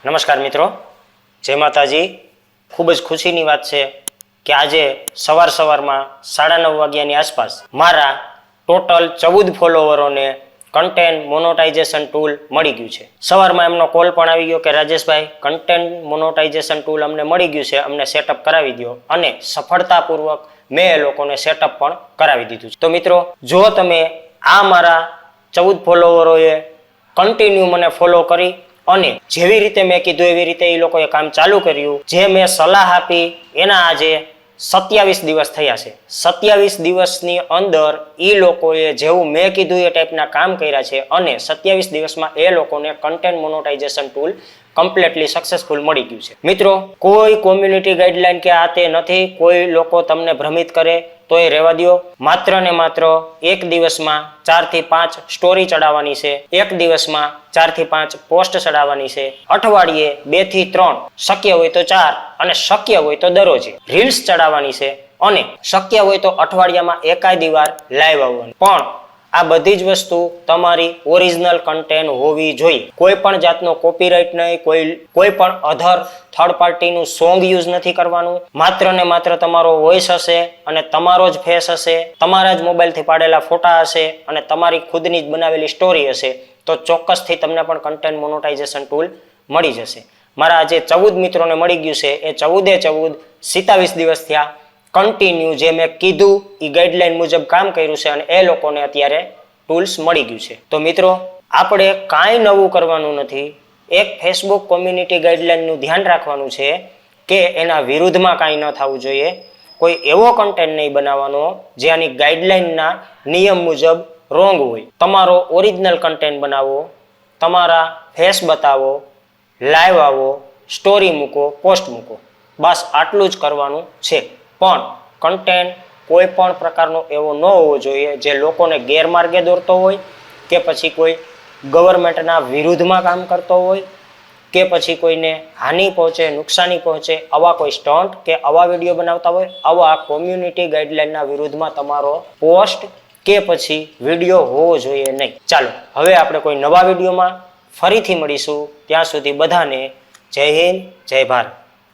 નમસ્કાર મિત્રો, જય માતાજી। ખૂબ જ ખુશીની વાત છે કે આજે સવારમાં 9:30 વાગ્યાની આસપાસ મારા ટોટલ 14 ફોલોવરોને કન્ટેન્ટ મોનેટાઇઝેશન ટૂલ મળી ગયું છે। સવારમાં એમનો કોલ પણ આવી ગયો કે રાજેશભાઈ, કન્ટેન્ટ મોનેટાઇઝેશન ટૂલ અમને મળી ગયું છે, અમને સેટઅપ કરાવી દો, અને સફળતાપૂર્વક મેં એ લોકોને સેટઅપ પણ કરાવી દીધું છે। તો મિત્રો, જો તમે આ મારા 14 ફોલોવરોએ કન્ટિન્યુ મને ફોલો કરી અને જેવી રીતે મેં કીધું એવી રીતે એ લોકોએ કામ ચાલુ કર્યું, જે મેં સલાહ આપી એના આજે 27 દિવસ થયા છે। 27 દિવસની અંદર એ લોકોએ જેવું મેં કીધું એ ટાઈપના કામ કર્યા છે અને 27 દિવસમાં એ લોકોને content monetisation tool completely successful મળી ગયું છે। મિત્રો, કોઈ કોમ્યુનિટી ગાઈડલાઈન કે આ તે નથી, કોઈ લોકો તમને ભ્રમિત કરે તો એ રહેવા દો। માત્ર ને માત્ર એક દિવસમાં 4 થી 5 સ્ટોરી ચડાવવાની છે, એક દિવસમાં 4 થી 5 પોસ્ટ ચડાવવાની છે, અઠવાડિયે 2 થી 3, શક્ય હોય તો 4 અને શક્ય હોય તો દરરોજે રીલ્સ ચડાવવાની છે, અને શક્ય હોય તો અઠવાડિયામાં એકાદી વાર લાઈવ આવવાનું। પણ આ બધી જ વસ્તુ તમારી ઓરિજિનલ કન્ટેન્ટ હોવી જોઈએ। કોઈ પણ જાતનો કોપીરાઇટ નહીં, કોઈ પણ અધર થર્ડ પાર્ટીનું સોંગ યુઝ નથી કરવાનું। માત્ર ને માત્ર તમારો વોઇસ હશે અને તમારો જ ફેસ હશે, તમારા જ મોબાઈલથી પાડેલા ફોટા હશે અને તમારી ખુદની જ બનાવેલી સ્ટોરી હશે, તો ચોક્કસથી તમને પણ કન્ટેન્ટ મોનેટાઇઝેશન ટૂલ મળી જશે। મારા જે 14 મિત્રોને મળી ગયું છે એ 14 27 દિવસ થયા કન્ટિન્યુ જે મેં કીધું એ ગાઈડલાઈન મુજબ કામ કર્યું છે અને એ લોકોને અત્યારે ટૂલ્સ મળી ગયું છે। તો મિત્રો, આપણે કાંઈ નવું કરવાનું નથી, એક ફેસબુક કોમ્યુનિટી ગાઈડલાઈનનું ધ્યાન રાખવાનું છે કે એના વિરુદ્ધમાં કાંઈ ન થવું જોઈએ। કોઈ એવો કન્ટેન્ટ નહીં બનાવવાનો જે આની ગાઈડલાઈનના નિયમ મુજબ રોંગ હોય। તમારો ઓરિજિનલ કન્ટેન્ટ બનાવો, તમારા ફેસ બતાવો, લાઈવ આવો, સ્ટોરી મૂકો, પોસ્ટ મૂકો, બસ આટલું જ કરવાનું છે। પણ કન્ટેન્ટ કોઈ પણ પ્રકારનો એવો ન હોવો જોઈએ જે લોકોને ગેરમાર્ગે દોરતો હોય, કે પછી કોઈ ગવર્મેન્ટના વિરુદ્ધમાં કામ કરતો હોય, કે પછી કોઈને હાનિ પહોંચે, નુકસાની પહોંચે, આવા કોઈ સ્ટન્ટ કે આવા વિડીયો બનાવતા હોય, આવા કોમ્યુનિટી ગાઈડલાઈનના વિરુદ્ધમાં તમારો પોસ્ટ કે પછી વિડીયો હોવો જોઈએ નહીં। ચાલો, હવે આપણે કોઈ નવા વિડીયોમાં ફરીથી મળીશું। ત્યાં સુધી બધાને જય હિન્દ, જય ભારત।